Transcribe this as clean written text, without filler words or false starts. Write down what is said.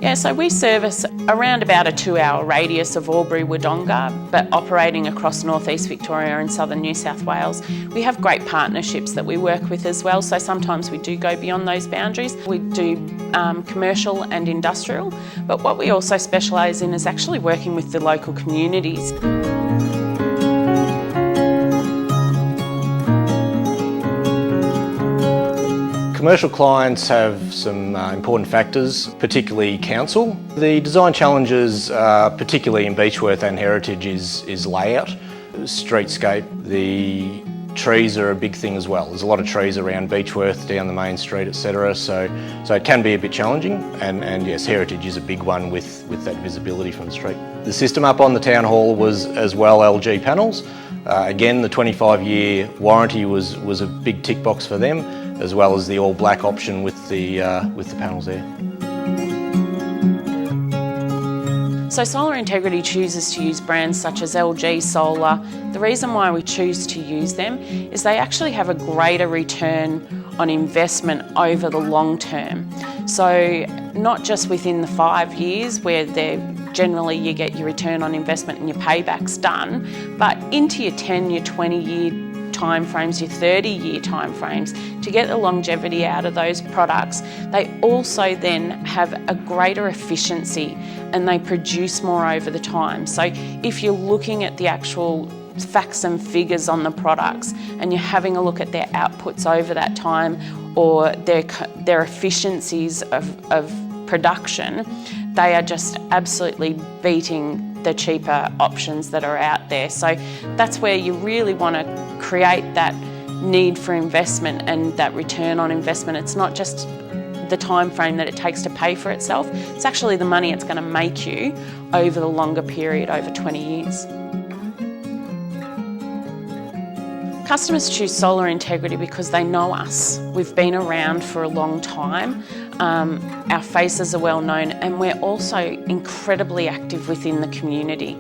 Yeah, so we service around about a 2-hour radius of Albury-Wodonga, but operating across northeast Victoria and southern New South Wales. We have great partnerships that we work with as well, so sometimes we do go beyond those boundaries. We do commercial and industrial, but what we also specialise in is actually working with the local communities. Commercial clients have some important factors, particularly council. The design challenges, particularly in Beechworth and Heritage, is layout. Streetscape, the trees are a big thing as well. There's a lot of trees around Beechworth, down the main street, etc. So it can be a bit challenging, and yes, Heritage is a big one with that visibility from the street. The system up on the town hall was as well LG panels. Again, the 25-year warranty was a big tick box for them, as well as the all-black option with the panels there. So Solar Integrity chooses to use brands such as LG Solar. The reason why we choose to use them is they actually have a greater return on investment over the long term. So not just within the 5 years where generally you get your return on investment and your payback's done, but into your 10, your 20-year timeframes, your 30-year timeframes, to get the longevity out of those products. They also then have a greater efficiency and they produce more over the time. So if you're looking at the actual facts and figures on the products and you're having a look at their outputs over that time or their efficiencies of production, they are just absolutely beating the cheaper options that are out there. So that's where you really want to create that need for investment and that return on investment. It's not just the time frame that it takes to pay for itself, it's actually the money it's going to make you over the longer period, over 20 years. Customers choose Solar Integrity because they know us. We've been around for a long time. Our faces are well known, and we're also incredibly active within the community.